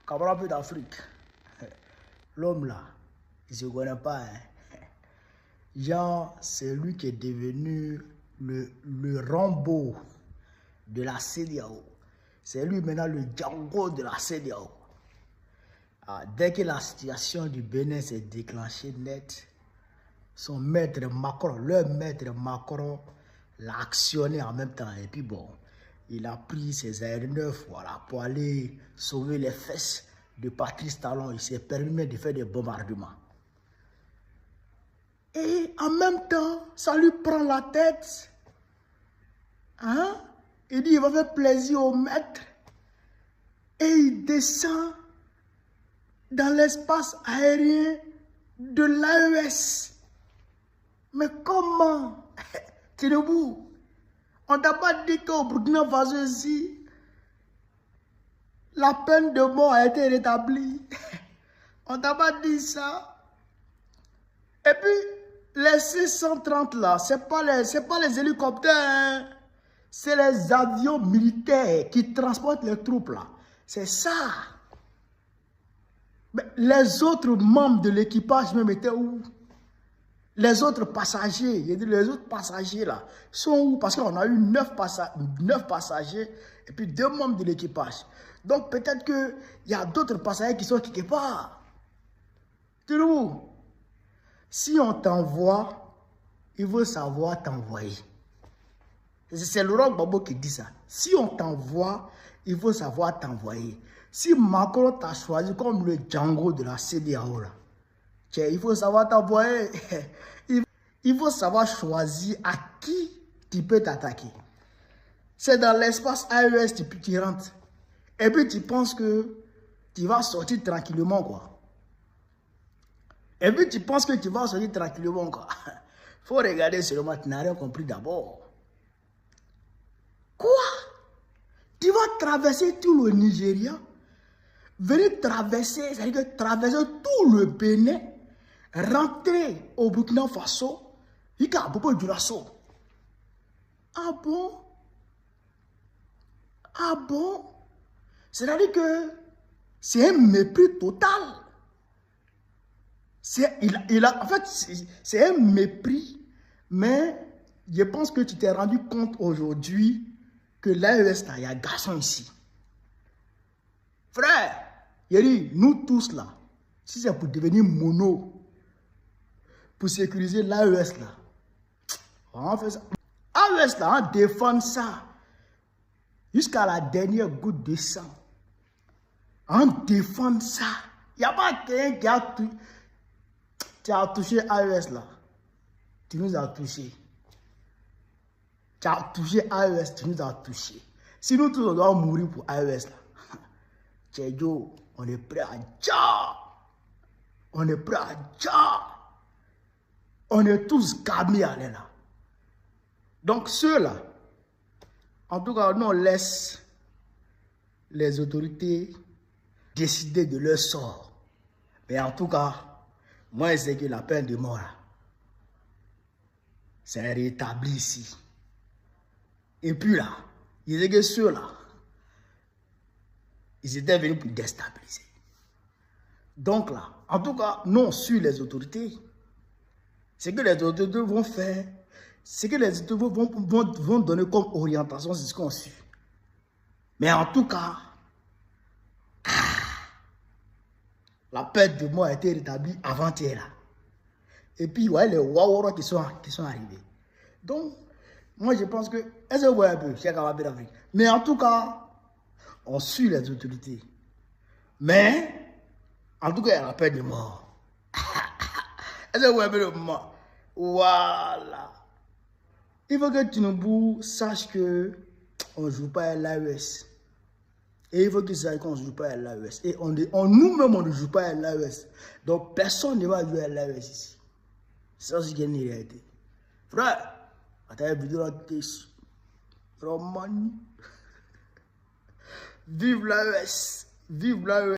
Cameroun peu d'Afrique. L'homme là, il ne se connaît pas. Hein. Genre, c'est lui qui est devenu le Rambo de la CEDEAO. C'est lui maintenant le Django de la CEDEAO. Dès que la situation du Bénin s'est déclenchée net, son maître Macron, leur maître Macron, l'a actionné en même temps. Et puis bon, il a pris ses aéronefs voilà, pour aller sauver les fesses de Patrice Talon. Il s'est permis de faire des bombardements. Et en même temps, ça lui prend la tête. Hein? Il dit, il va faire plaisir au maître. Et il descend dans l'espace aérien de l'AES. Mais comment? Tu es debout. On t'a pas dit qu'au Burkina Faso ici, la peine de mort a été rétablie. On t'a pas dit ça. Et puis, les 630 là, c'est pas les hélicoptères, hein. C'est les avions militaires qui transportent les troupes là. C'est ça. Mais les autres membres de l'équipage même étaient où? Les autres passagers, les autres passagers là, sont où? Parce qu'on a eu 9 passagers et puis 2 membres de l'équipage. Donc peut-être qu'il y a d'autres passagers qui sont quelque part. Tu vois où? Si on t'envoie, il faut savoir t'envoyer. C'est Laurent Gbagbo qui dit ça. Si on t'envoie, il faut savoir t'envoyer. Si Macron t'a choisi comme le Django de la CEDEAO, là, il faut savoir t'envoyer. Il faut savoir choisir à qui tu peux t'attaquer. C'est dans l'espace AES que tu rentres. Et puis tu penses que tu vas sortir tranquillement, quoi. Et puis tu penses que tu vas sortir tranquillement, quoi. Il faut regarder seulement, tu n'as rien compris d'abord. Quoi? Tu vas traverser tout le Nigeria, venir traverser, c'est-à-dire traverser tout le Bénin, rentrer au Burkina Faso, il y a beaucoup de rasso. Ah bon? Ah bon? C'est-à-dire que c'est un mépris total. En fait, c'est un mépris, mais je pense que tu t'es rendu compte aujourd'hui que l'AES, il y a un garçon ici. Frère, il dit, nous tous là, si c'est pour devenir mono, pour sécuriser l'AES là, on fait ça. AES là, on défend ça jusqu'à la dernière goutte de sang. On défend ça. Il n'y a pas quelqu'un qui a touché AES là. Tu nous as touché. Tu as touché AES, tu nous as touché. Si nous tous on doit mourir pour AES là, Tchèjo, on est prêt à Dja. On est prêt à Dja. On est tous gamés à là. Donc ceux-là, en tout cas, nous on laisse les autorités décider de leur sort. Mais en tout cas, moi je sais que la peine de mort, c'est rétabli ici. Et puis là, il y a que ceux-là, ils étaient venus pour déstabiliser. Donc là, en tout cas, nous on suit les autorités. Ce que les autorités vont faire, ce que les autorités vont donner comme orientation, c'est ce qu'on suit. Mais en tout cas, la peine de mort a été rétablie avant-hier. Et puis, ouais, les Waworo qui sont arrivés. Donc, moi, je pense que, est-ce que vous voyez un peu, Cheikh Awabe d'Afrique? Mais en tout cas, on suit les autorités. Mais, en tout cas, il y a la peine de mort. Est-ce que vous voyez un peu le moment? Voilà. Il faut que Tinubu sache que on ne joue pas à l'AES. Et il faut qu'il sache qu'on ne joue pas à l'AES. Et nous-mêmes, on ne joue pas à l'AES. Donc, personne ne va jouer à l'AES ici. C'est ça qui est une réalité. Frère, attends, vidéo Roman. Vive l'AES. Vive l'AES.